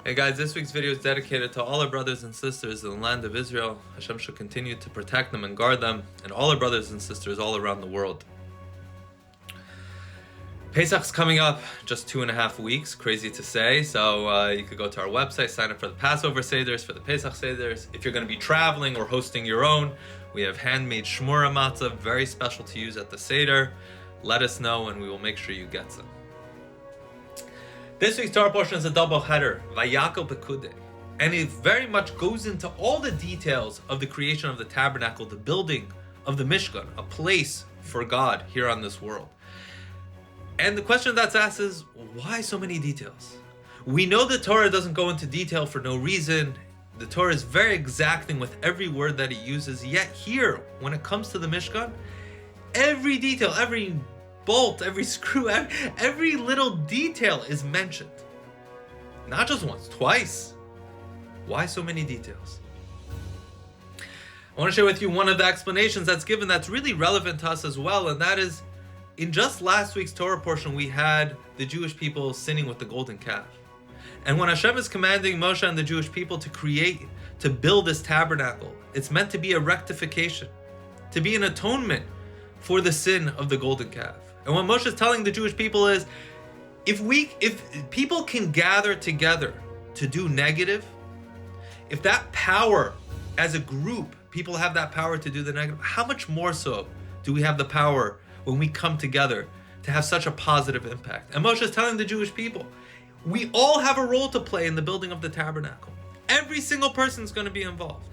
Hey guys, this week's video is dedicated to all our brothers and sisters in the land of Israel. Hashem should continue to protect them and guard them, and all our brothers and sisters all around the world. Pesach's coming up, just 2.5 weeks, crazy to say. So you could go to our website, sign up for the Passover Seders, for the Pesach Seders. If you're going to be traveling or hosting your own, we have handmade shmura matzah, very special to use at the Seder. Let us know and we will make sure you get some. This week's Torah portion is a double header, Vayakhel Pekudei, and it very much goes into all the details of the creation of the tabernacle, the building of the Mishkan, a place for God here on this world. And the question that's asked is, why so many details? We know the Torah doesn't go into detail for no reason. The Torah is very exacting with every word that it uses, yet here, when it comes to the Mishkan, every detail, every bolt, every screw, every little detail is mentioned. Not just once, twice. Why so many details? I want to share with you one of the explanations that's given that's really relevant to us as well, and that is, in just last week's Torah portion, we had the Jewish people sinning with the golden calf. And when Hashem is commanding Moshe and the Jewish people to build this tabernacle, it's meant to be a rectification, to be an atonement for the sin of the golden calf. And what Moshe is telling the Jewish people is, if people can gather together to do negative, if that power as a group, people have that power to do the negative, how much more so do we have the power when we come together to have such a positive impact? And Moshe is telling the Jewish people, we all have a role to play in the building of the tabernacle. Every single person is going to be involved.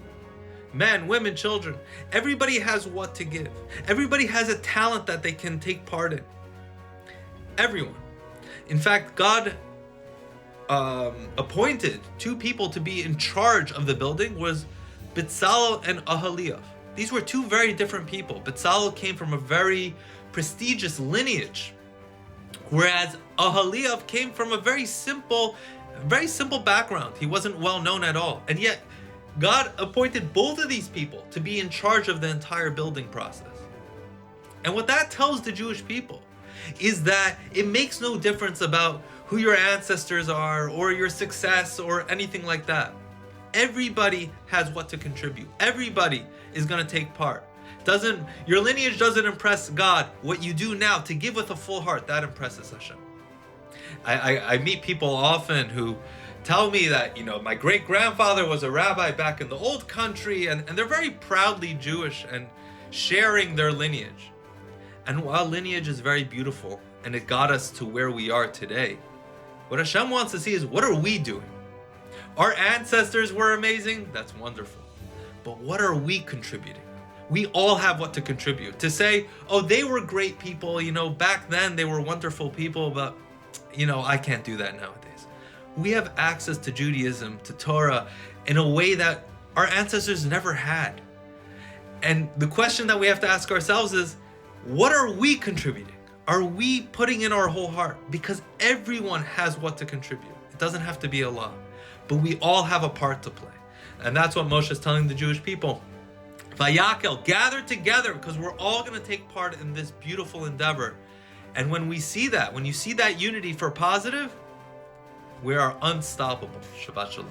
Men, women, children, everybody has what to give. Everybody has a talent that they can take part in. Everyone. In fact, God appointed two people to be in charge of the building, was Bezalel and Aholiav. These were two very different people. Bezalel came from a very prestigious lineage, whereas Aholiav came from a very simple background. He wasn't well known at all. And yet, God appointed both of these people to be in charge of the entire building process. And what that tells the Jewish people is that it makes no difference about who your ancestors are or your success or anything like that. Everybody has what to contribute. Everybody is going to take part. Your lineage doesn't impress God. What you do now to give with a full heart, that impresses Hashem. I meet people often who tell me that, my great-grandfather was a rabbi back in the old country, and they're very proudly Jewish and sharing their lineage. And while lineage is very beautiful and it got us to where we are today, what Hashem wants to see is, what are we doing? Our ancestors were amazing, that's wonderful. But what are we contributing? We all have what to contribute. To say, oh, they were great people, back then they were wonderful people, but, I can't do that nowadays. We have access to Judaism, to Torah, in a way that our ancestors never had. And the question that we have to ask ourselves is, what are we contributing? Are we putting in our whole heart? Because everyone has what to contribute. It doesn't have to be a lot, but we all have a part to play. And that's what Moshe is telling the Jewish people. Vayakhel, gather together, because we're all going to take part in this beautiful endeavor. And when you see that unity for positive, we are unstoppable. Shabbat Shalom.